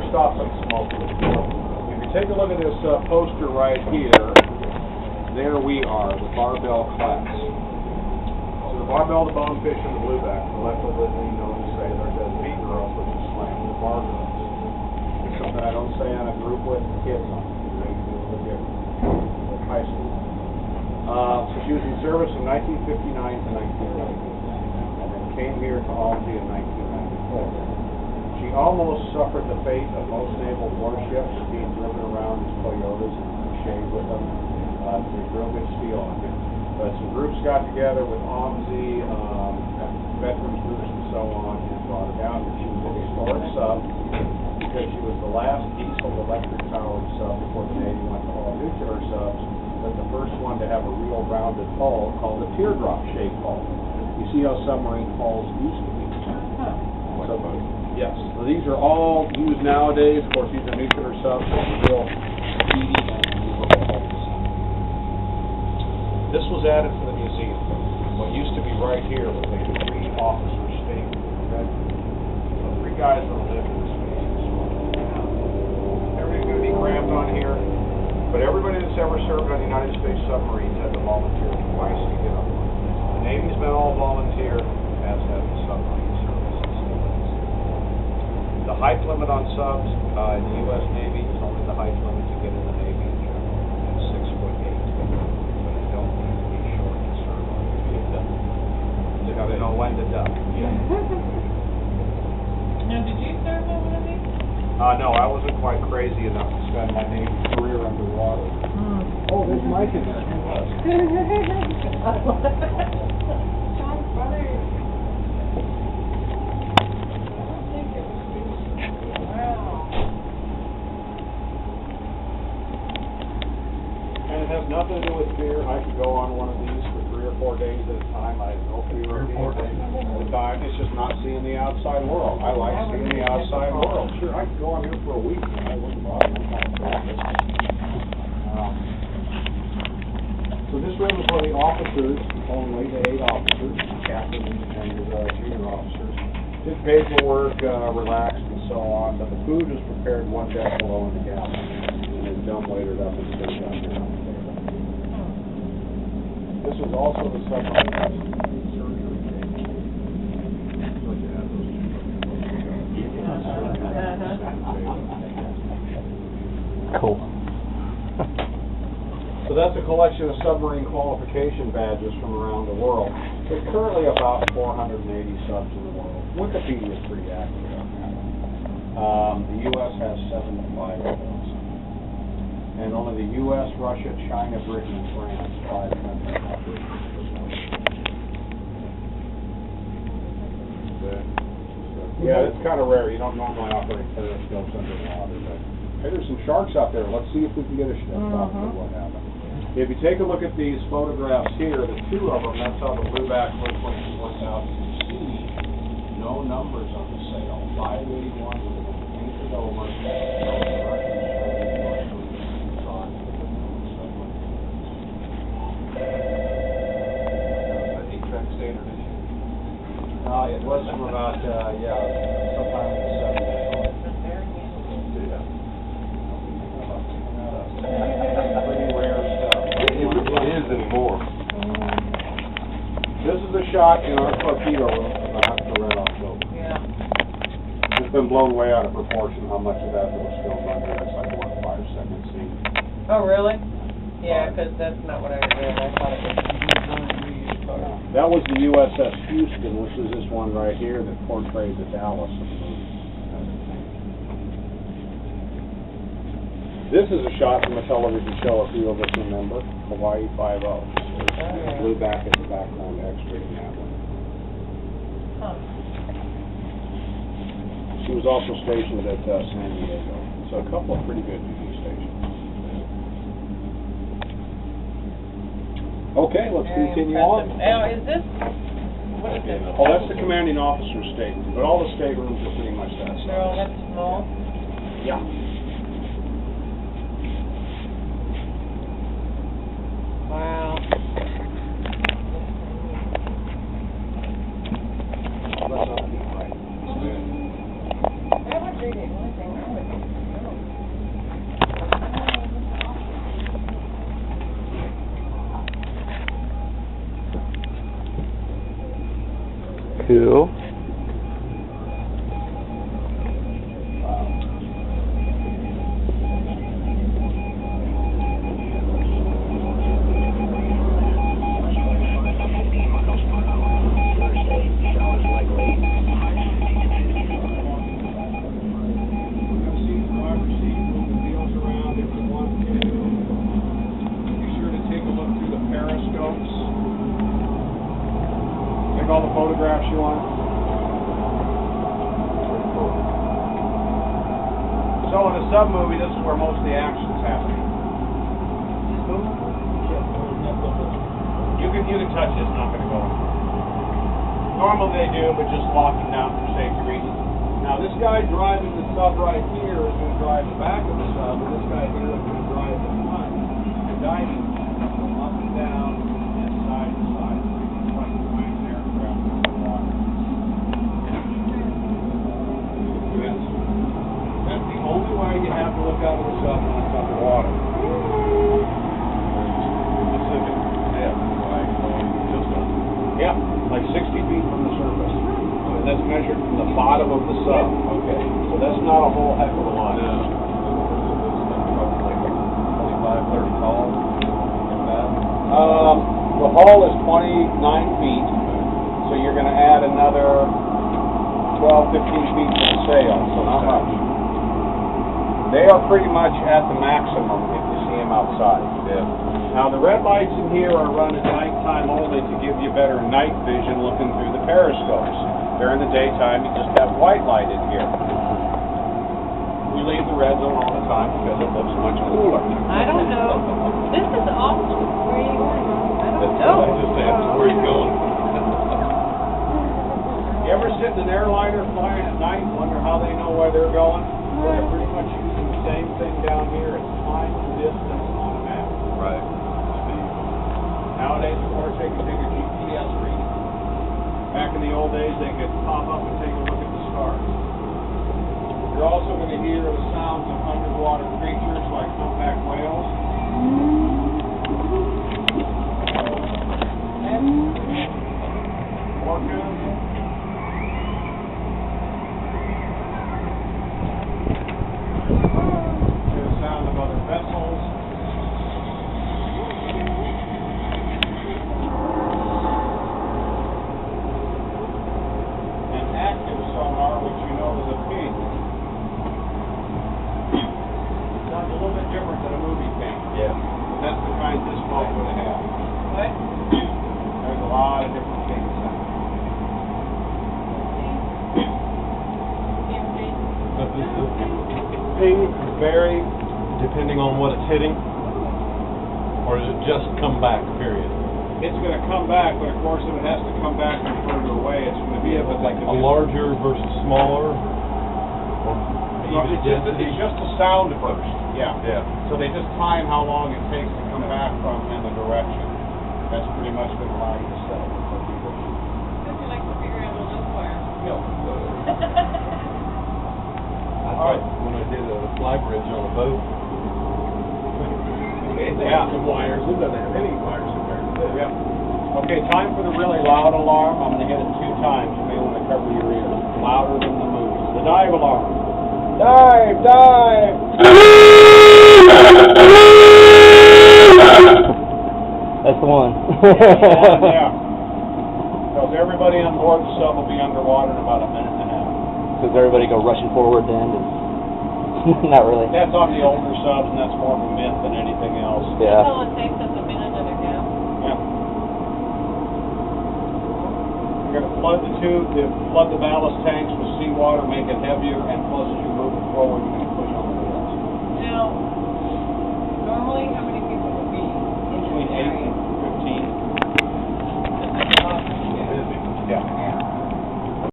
first off, some smoke. If you take a look at this poster right here, there we are, the barbell class. So the barbell, the bonefish, and the blueback, collectively known as sailor, does beat girls, which is slang, the bar girls. It's something I don't say on a group with kids on. They do a little different. Like high school. So she was in service from 1959 to 1990. And then came here to OMSI in 1994. She almost suffered the fate of most naval warships of being driven around in Toyotas and shaved with them. There's real good steel on here. But some groups got together with OMSI, veterans groups and so on, and brought her down here. She was a historic sub because she was the last diesel electric powered sub before the Navy went to all nuclear subs, but the first one to have a real rounded hull called a teardrop shaped hull. You see how submarine hulls used to be. So, yes, so these are all used nowadays. Of course, these are nuclear subs, so real speedy and movable hulls. This was added to the museum. What used to be right here was a 3-officer stateroom. Okay? So 3 guys are living in this space. Everybody's going to be cramped on here, but everybody that's ever served on United States submarines had to volunteer twice to get up. The Navy's been all volunteer, as have the submarine services. The height limit on subs in the U.S. Navy is only the height limit to get in the Navy in general. It's 6'8". But you don't need to be short to serve on the Navy. You got to know when to duck. Yeah. Now, did you serve on one of these? No, I wasn't quite crazy enough to spend my Navy career underwater. Oh, there's Mike in there. Who was? John's brother. And it has nothing to do with fear. I could go on one of these for 3 or 4 days at a time. I have no fear of anything at a time. It's just not seeing the outside world. I like seeing the outside world. Sure, I could go on here for a week and I wouldn't bother myself. So this room is for the officers only, the 8 officers, captains and junior officers. Just paperwork, relaxed and so on, but the food is prepared 1 deck below in the galley. And then dumbwaitered up and served out here on the table. This is also the submarine surgery table. So you have those two. Cool. So that's a collection of submarine qualification badges from around the world. There's currently about 480 subs in the world. Wikipedia is pretty accurate on that. The U.S. has 75 of those. And only the U.S., Russia, China, Britain, and France, 5 countries operate this. Yeah, it's kind of rare. You don't normally operate periscopes underwater, but hey, there's some sharks out there. Let's see if we can get a shot of what happened. If you take a look at these photographs here, the 2 of them, that's how the blueback looks when it went out to sea. No numbers on the sail. 581 would have been painted over. No directions showing it was from about, sometime in the 70s. Pretty rare stuff. It is anymore. This is a shot in our torpedo room from the October. Yeah. It's been blown way out of proportion how much of that was filmed under. It's like 1 5-second scene. Oh, really? Yeah, because that's not what I did. I thought it was. That was the USS Houston, which is this one right here that portrays the Dallas in the movie. This is a shot from a television show, a few of us remember, Hawaii 5-0. Blueback as the background extra in that one. Huh. She was also stationed at San Diego. So a couple of pretty good duty stations. Okay, let's continue on. Now, is this, what is this? Oh, that's the commanding officer's stateroom, but all the staterooms are pretty much that size. They're all that small? Yeah. Wow. I would read it. One thing I would Cool. All the photographs you want. So in a sub movie, this is where most of the action's happening. You can touch it, it's not going to go. Normally they do, but just locking down for safety reasons. Now this guy driving the sub right here is going to drive the back of the sub, and this guy here is going to drive the front, and diving up and down and side to side. That's the only way you have to look out of the sub when it's underwater. Specific depth, like just yeah, like 60 feet from the surface. And that's measured from the bottom of the sub. Okay. So that's not a whole heck of a lot. No. Probably like 25, 30 tall. The hull is 29 feet, so you're going to add another 12, 15 feet to the sail, so not much. They are pretty much at the maximum if you see them outside. Yeah. Now the red lights in here are run at nighttime only to give you better night vision looking through the periscopes. During the daytime you just have white light in here. We leave the reds on all the time because it looks much cooler. I don't know. This is awesome. Where are you going? I don't That's know. what I just asked, where are you going? You ever sit in an airliner flying at night and wonder how they know where they're going? Well, they're pretty much using the same thing down here. It's time and distance on a map. Right. Nowadays, of course, they can take a GPS reading. Back in the old days, they could pop up and take a look at the stars. You're also going to hear the sounds of underwater creatures like humpback whales. Orcas. The sound of other vessels. An active sonar, which you know is a ping. Sounds a little bit different than a movie ping. Yeah. That's the kind this boat would have. What? There's a lot of different pings. But this is Ping vary. depending on what it's hitting, or does it just come back, period? It's going to come back, but of course, if it has to come back from further away, it's going to be Like a larger versus smaller? Or It's just a sound burst. Yeah. Yeah. So they just time how long it takes to come back from in the direction. That's pretty much going to allow you to settle it for people. Would you like to figure out a loop wire? I thought when I did a fly bridge on a boat. Yeah. Some wires. It doesn't have any wires in there. Yeah. Okay, time for the really loud alarm. I'm going to hit it 2 times. You may want to cover your ears. Louder than the movie. The dive alarm. Dive! Dive! That's the one. Yeah. Because everybody on board the sub will be underwater in about a minute and a half. Does everybody go rushing forward then? Not really. That's on the older subs, and that's more of a myth than anything else. Yeah. That's all it takes is a minute and a half. Yeah. We're going to flood the tube, flood the ballast tanks with seawater, make it heavier, and